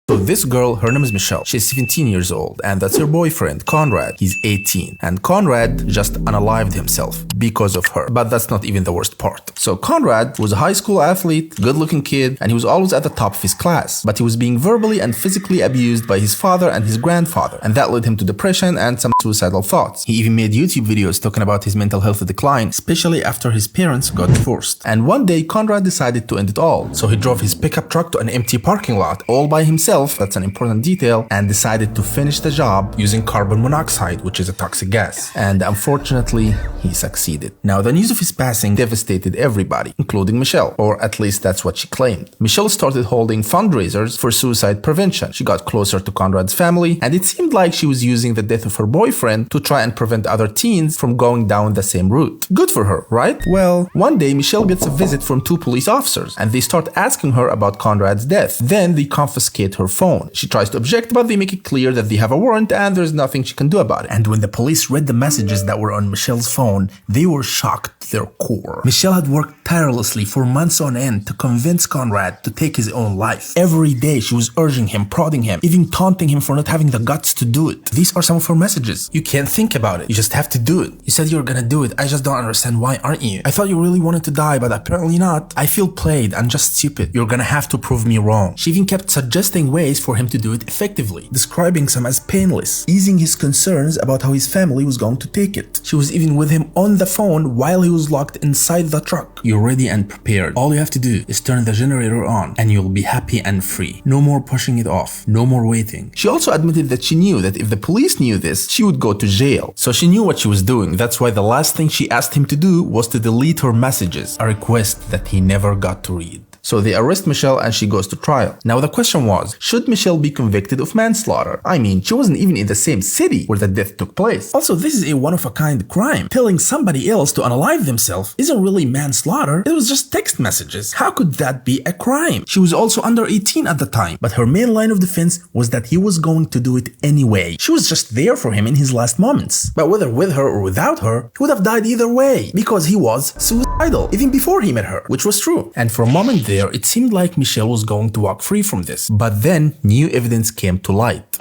So this girl, her name is Michelle. She's 17 years old, and that's her boyfriend, Conrad. He's 18. And Conrad just unalived himself because of her. But that's not even the worst part. So Conrad was a high school athlete, good-looking kid, and he was always at the top of his class. But he was being verbally and physically abused by his father and his grandfather, and that led him to depression and some suicidal thoughts. He even made YouTube videos talking about his mental health decline, especially after his parents got divorced. And one day, Conrad decided to end it all. So he drove his pickup truck to an empty parking lot all by himself. That's an important detail, and decided to finish the job using carbon monoxide, which is a toxic gas. And unfortunately, he succeeded. Now, the news of his passing devastated everybody, including Michelle, or at least that's what she claimed. Michelle started holding fundraisers for suicide prevention. She got closer to Conrad's family, and it seemed like she was using the death of her boyfriend to try and prevent other teens from going down the same route. Good for her, right? Well, one day Michelle gets a visit from 2 police officers, and they start asking her about Conrad's death. Then they confiscate her phone. She tries to object, but they make it clear that they have a warrant and there's nothing she can do about it. And when the police read the messages that were on Michelle's phone, they were shocked to their core. Michelle had worked tirelessly for months on end to convince Conrad to take his own life. Every day she was urging him, prodding him, even taunting him for not having the guts to do it. These are some of her messages. You can't think about it. You just have to do it. You said you were gonna do it. I just don't understand why aren't you? I thought you really wanted to die, but apparently not. I feel played. I'm just stupid. You're gonna have to prove me wrong. She even kept suggesting ways for him to do it effectively, describing some as painless, easing his concerns about how his family was going to take it. She was even with him on the phone while he was locked inside the truck. You're ready and prepared. All you have to do is turn the generator on and you'll be happy and free. No more pushing it off. No more waiting. She also admitted that she knew that if the police knew this, she would go to jail. So she knew what she was doing. That's why the last thing she asked him to do was to delete her messages, a request that he never got to read. So they arrest Michelle and she goes to trial. Now the question was, should Michelle be convicted of manslaughter? I mean, she wasn't even in the same city where the death took place. Also, this is a one-of-a-kind crime. Telling somebody else to unalive themselves isn't really manslaughter, it was just text messages. How could that be a crime? She was also under 18 at the time, but her main line of defense was that he was going to do it anyway. She was just there for him in his last moments. But whether with her or without her, he would have died either way, because he was suicidal, even before he met her, which was true. And for a moment there, it seemed like Michelle was going to walk free from this. But then, new evidence came to light.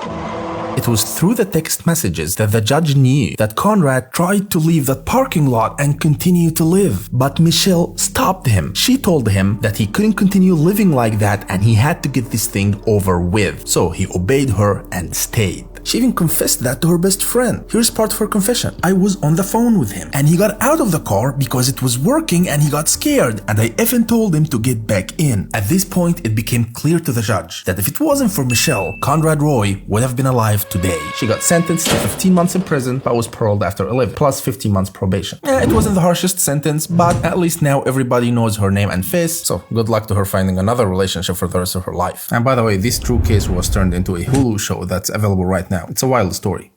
It was through the text messages that the judge knew that Conrad tried to leave that parking lot and continue to live. But Michelle stopped him. She told him that he couldn't continue living like that and he had to get this thing over with. So he obeyed her and stayed. She even confessed that to her best friend. Here's part of her confession. I was on the phone with him and he got out of the car because it was working and he got scared and I even told him to get back in. At this point, it became clear to the judge that if it wasn't for Michelle, Conrad Roy would have been alive today. She got sentenced to 15 months in prison but was paroled after 11, plus 15 months probation. Yeah, it wasn't the harshest sentence, but at least now everybody knows her name and face, so good luck to her finding another relationship for the rest of her life. And by the way, this true case was turned into a Hulu show that's available right now. It's a wild story.